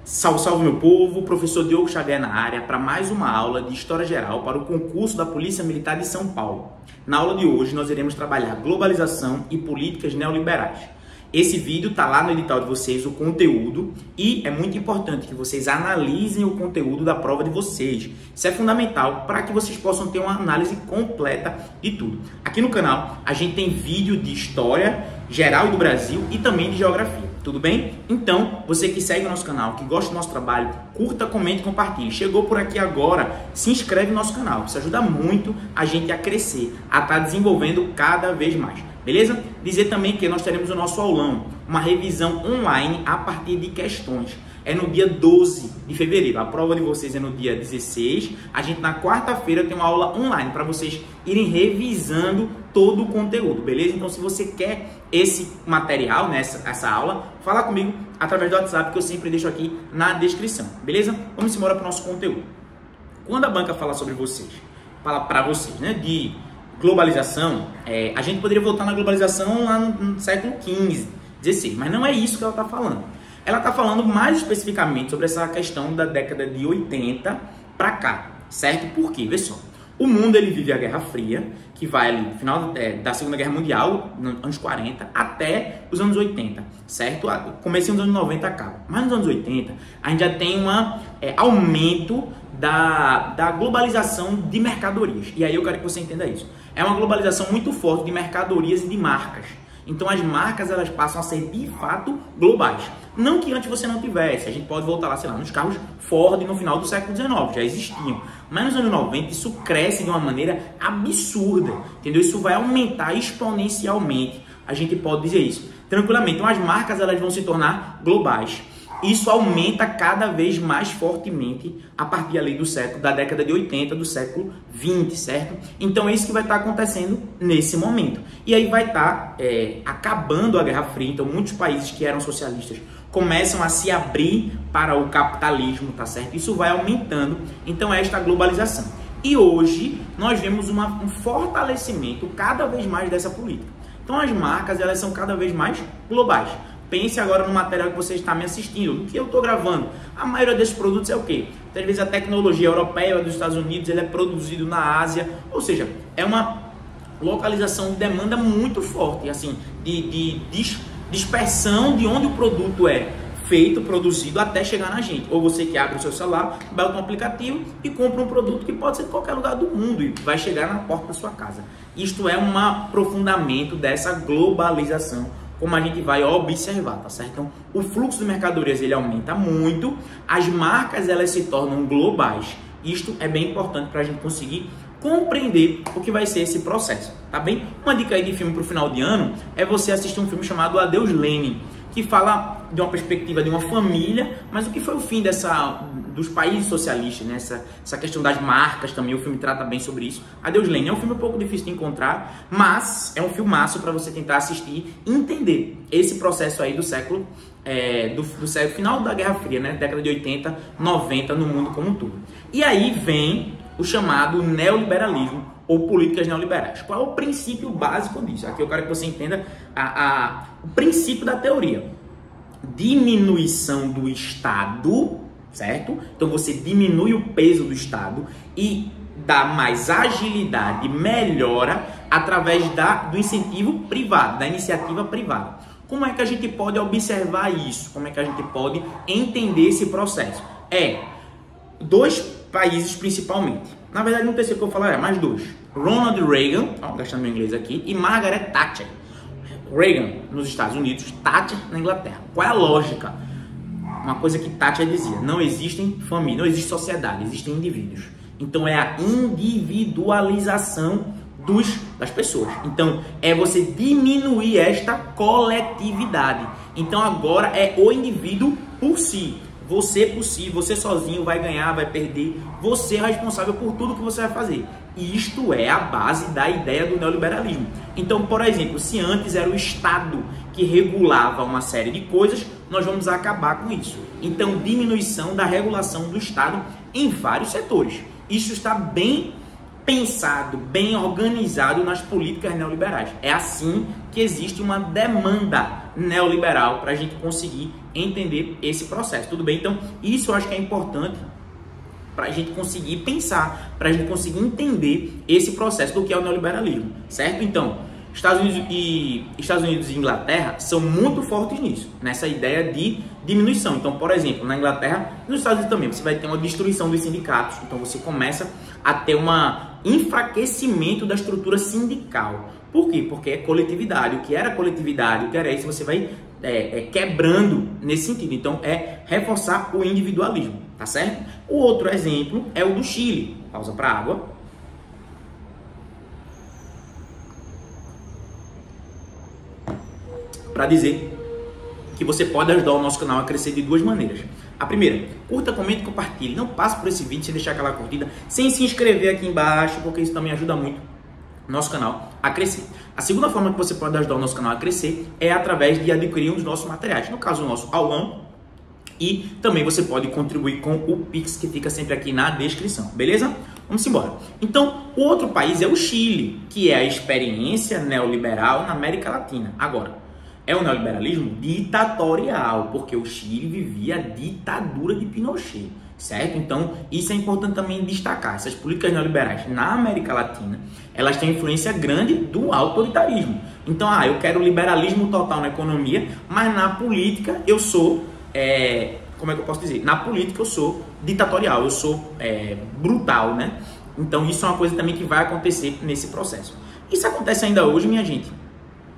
Salve, salve meu povo, professor Diogo Xavier na área para mais uma aula de História Geral para o concurso da Polícia Militar de São Paulo. Na aula de hoje nós iremos trabalhar globalização e políticas neoliberais. Esse vídeo está lá no edital de vocês, o conteúdo, e é muito importante que vocês analisem o conteúdo da prova de vocês. Isso é fundamental para que vocês possam ter uma análise completa de tudo. Aqui no canal a gente tem vídeo de História Geral do Brasil e também de Geografia. Tudo bem? Então, você que segue o nosso canal, que gosta do nosso trabalho, curta, comente e compartilhe. Chegou por aqui agora, se inscreve no nosso canal. Isso ajuda muito a gente a crescer, a estar desenvolvendo cada vez mais. Beleza? Dizer também que nós teremos o nosso aulão, uma revisão online a partir de questões. É no dia 12 de fevereiro. A prova de vocês é no dia 16. A gente na quarta-feira tem uma aula online para vocês irem revisando todo o conteúdo, beleza? Então, se você quer esse material, né, essa aula, fala comigo através do WhatsApp que eu sempre deixo aqui na descrição, beleza? Vamos embora para o nosso conteúdo. Quando a banca fala sobre vocês, fala para vocês, né, de globalização, a gente poderia voltar na globalização lá no século XV, XVI, mas não é isso que ela está falando. Ela está falando mais especificamente sobre essa questão da década de 80 para cá, certo? Por quê? Vê só. O mundo ele vive a Guerra Fria, que vai ali no final da Segunda Guerra Mundial, nos anos 40, até os anos 80, certo? Comecei nos anos 90 acaba. Mas nos anos 80, a gente já tem um aumento da globalização de mercadorias. E aí eu quero que você entenda isso. É uma globalização muito forte de mercadorias e de marcas. Então as marcas elas passam a ser de fato globais. Não que antes você não tivesse, a gente pode voltar lá, sei lá, nos carros Ford no final do século XIX, já existiam. Mas nos anos 90 isso cresce de uma maneira absurda, entendeu? Isso vai aumentar exponencialmente, a gente pode dizer isso tranquilamente. Então as marcas elas vão se tornar globais. Isso aumenta cada vez mais fortemente a partir ali da década de 80, do século 20, certo? Então é isso que vai estar acontecendo nesse momento. E aí vai estar acabando a Guerra Fria, então muitos países que eram socialistas começam a se abrir para o capitalismo, tá certo? Isso vai aumentando, então é esta globalização. E hoje nós vemos um fortalecimento cada vez mais dessa política. Então as marcas elas são cada vez mais globais. Pense agora no material que você está me assistindo, no que eu estou gravando. A maioria desses produtos é o quê? Às vezes a tecnologia europeia dos Estados Unidos ele é produzido na Ásia, ou seja, é uma localização de demanda muito forte, assim, de dispersão de onde o produto é feito, produzido, até chegar na gente. Ou você que abre o seu celular, baixa um aplicativo e compra um produto que pode ser de qualquer lugar do mundo e vai chegar na porta da sua casa. Isto é um aprofundamento dessa globalização, como a gente vai observar, tá certo? Então, o fluxo de mercadorias ele aumenta muito, as marcas elas se tornam globais. Isto é bem importante para a gente conseguir compreender o que vai ser esse processo, tá bem? Uma dica aí de filme para o final de ano é você assistir um filme chamado Adeus Lenin, que fala de uma perspectiva de uma família, mas o que foi o fim dos países socialistas, né? Essa questão das marcas também, o filme trata bem sobre isso. Adeus Lenin é um filme um pouco difícil de encontrar, mas é um filmaço para você tentar assistir e entender esse processo aí do século, do século final da Guerra Fria, né? Década de 80, 90 no mundo como um todo. E aí vem o chamado neoliberalismo ou políticas neoliberais. Qual é o princípio básico disso? Aqui eu quero que você entenda o princípio da teoria. Diminuição do Estado, certo? Então você diminui o peso do Estado e dá mais agilidade, melhora através do incentivo privado, da iniciativa privada. Como é que a gente pode observar isso? Como é que a gente pode entender esse processo? Dois países principalmente. Na verdade, no terceiro que eu vou falar mais dois. Ronald Reagan, gastando meu inglês aqui, e Margaret Thatcher. Reagan nos Estados Unidos, Thatcher na Inglaterra. Qual é a lógica? Uma coisa que Thatcher dizia: não existem famílias, não existe sociedade, existem indivíduos. Então é a individualização das pessoas. Então é você diminuir esta coletividade. Então agora é o indivíduo por si. Você por si, você sozinho vai ganhar, vai perder. Você é responsável por tudo que você vai fazer. E isto é a base da ideia do neoliberalismo. Então, por exemplo, se antes era o Estado que regulava uma série de coisas, nós vamos acabar com isso. Então, diminuição da regulação do Estado em vários setores. Isso está bem pensado, bem organizado nas políticas neoliberais. É assim que existe uma demanda neoliberal para a gente conseguir entender esse processo. Tudo bem? Então, isso eu acho que é importante para a gente conseguir pensar, para a gente conseguir entender esse processo do que é o neoliberalismo, certo? Então, Estados Unidos e Inglaterra são muito fortes nisso, nessa ideia de diminuição. Então, por exemplo, na Inglaterra, nos Estados Unidos também, você vai ter uma destruição dos sindicatos. Então, você começa a ter um enfraquecimento da estrutura sindical. Por quê? Porque é coletividade. O que era coletividade, o que era isso, você vai quebrando nesse sentido. Então, é reforçar o individualismo, tá certo? O outro exemplo é o do Chile. Pausa para água. Para dizer que você pode ajudar o nosso canal a crescer de duas maneiras. A primeira, curta, comente, compartilhe. Não passe por esse vídeo sem deixar aquela curtida, sem se inscrever aqui embaixo, porque isso também ajuda muito o nosso canal a crescer. A segunda forma que você pode ajudar o nosso canal a crescer é através de adquirir um dos nossos materiais. No caso, o nosso aulão. E também você pode contribuir com o Pix, que fica sempre aqui na descrição, beleza? Vamos embora. Então, o outro país é o Chile, que é a experiência neoliberal na América Latina. Agora, é um neoliberalismo ditatorial, porque o Chile vivia a ditadura de Pinochet, certo? Então, isso é importante também destacar. Essas políticas neoliberais na América Latina, elas têm influência grande do autoritarismo. Então, eu quero liberalismo total na economia, mas na política eu sou, como é que eu posso dizer? Na política eu sou ditatorial, eu sou brutal, né? Então, isso é uma coisa também que vai acontecer nesse processo. Isso acontece ainda hoje, minha gente?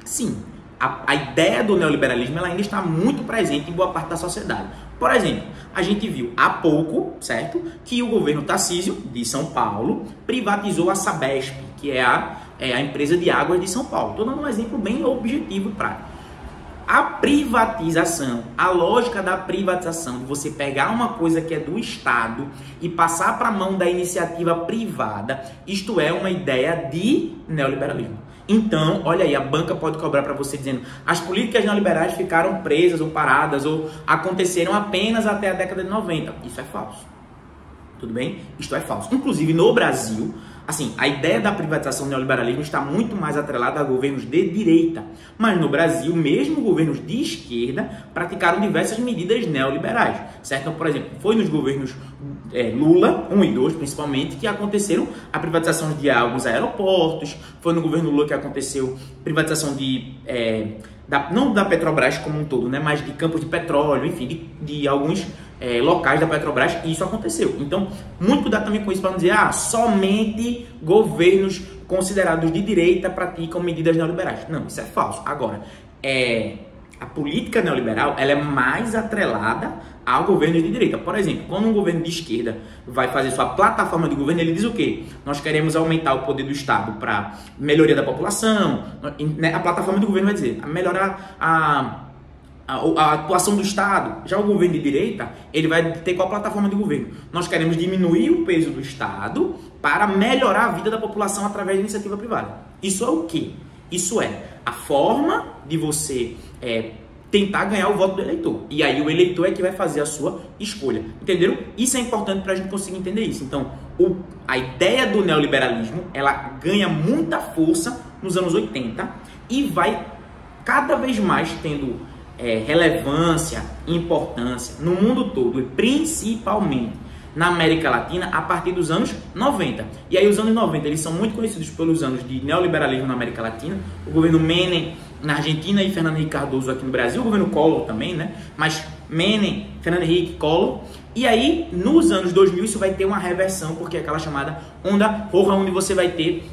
Sim. A ideia do neoliberalismo ela ainda está muito presente em boa parte da sociedade. Por exemplo, a gente viu há pouco, certo, que o governo Tarcísio, de São Paulo, privatizou a Sabesp, que é a empresa de águas de São Paulo. Estou dando um exemplo bem objetivo e prático. A privatização, a lógica da privatização, de você pegar uma coisa que é do Estado e passar para a mão da iniciativa privada, isto é uma ideia de neoliberalismo. Então, olha aí, a banca pode cobrar para você dizendo as políticas neoliberais ficaram presas ou paradas ou aconteceram apenas até a década de 90. Isso é falso. Tudo bem? Isto é falso. Inclusive, no Brasil, assim, a ideia da privatização do neoliberalismo está muito mais atrelada a governos de direita. Mas no Brasil, mesmo governos de esquerda praticaram diversas medidas neoliberais, certo? Então, por exemplo, foi nos governos Lula, 1 e 2 principalmente, que aconteceram a privatização de alguns aeroportos, foi no governo Lula que aconteceu privatização não da Petrobras como um todo, né, mas de campos de petróleo, enfim, de alguns locais da Petrobras, e isso aconteceu. Então, muito cuidado também com isso para não dizer, somente governos considerados de direita praticam medidas neoliberais. Não, isso é falso. Agora, a política neoliberal ela é mais atrelada ao governo de direita. Por exemplo, quando um governo de esquerda vai fazer sua plataforma de governo, ele diz o quê? Nós queremos aumentar o poder do Estado para melhoria da população. A plataforma do governo vai dizer melhorar a atuação do Estado. Já o governo de direita, ele vai ter qual plataforma de governo? Nós queremos diminuir o peso do Estado para melhorar a vida da população através da iniciativa privada. Isso é o quê? Isso é a forma de você tentar ganhar o voto do eleitor. E aí o eleitor é que vai fazer a sua escolha. Entenderam? Isso é importante para a gente conseguir entender isso. Então, a ideia do neoliberalismo, ela ganha muita força nos anos 80 e vai cada vez mais tendo relevância, importância no mundo todo e principalmente na América Latina a partir dos anos 90. E aí os anos 90 eles são muito conhecidos pelos anos de neoliberalismo na América Latina. O governo Menem na Argentina e Fernando Henrique Cardoso aqui no Brasil, o governo Collor também, né? Mas Menem, Fernando Henrique, Collor. E aí nos anos 2000 isso vai ter uma reversão, porque é aquela chamada onda roja, onde você vai ter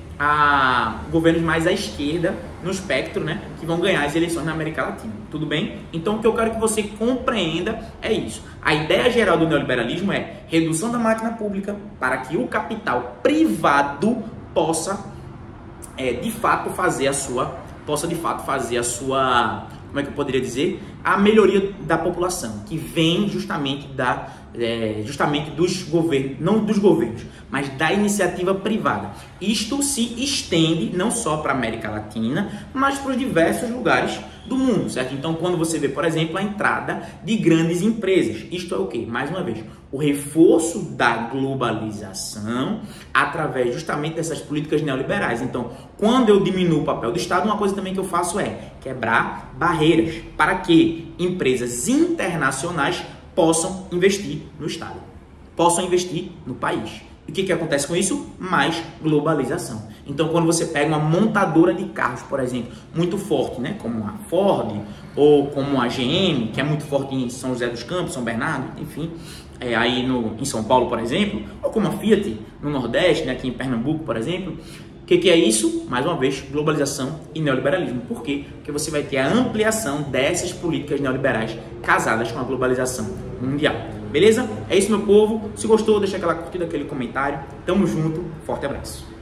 governos mais à esquerda no espectro, né, que vão ganhar as eleições na América Latina. Tudo bem? Então o que eu quero que você compreenda é isso. A ideia geral do neoliberalismo é redução da máquina pública para que o capital privado possa de fato fazer a sua, como é que eu poderia dizer? A melhoria da população, que vem justamente dos governos, não dos governos, mas da iniciativa privada. Isto se estende não só para a América Latina, mas para os diversos lugares do mundo, certo? Então, quando você vê, por exemplo, a entrada de grandes empresas, isto é o quê? Mais uma vez, o reforço da globalização através justamente dessas políticas neoliberais. Então, quando eu diminuo o papel do Estado, uma coisa também que eu faço é quebrar barreiras para que empresas internacionais possam investir no Estado, possam investir no país. E o que acontece com isso? Mais globalização. Então, quando você pega uma montadora de carros, por exemplo, muito forte, né, como a Ford ou como a GM, que é muito forte em São José dos Campos, São Bernardo, enfim, aí em São Paulo, por exemplo, ou como a Fiat no Nordeste, né, aqui em Pernambuco, por exemplo. O que é isso? Mais uma vez, globalização e neoliberalismo. Por quê? Porque você vai ter a ampliação dessas políticas neoliberais casadas com a globalização mundial. Beleza? É isso, meu povo. Se gostou, deixa aquela curtida, aquele comentário. Tamo junto. Forte abraço.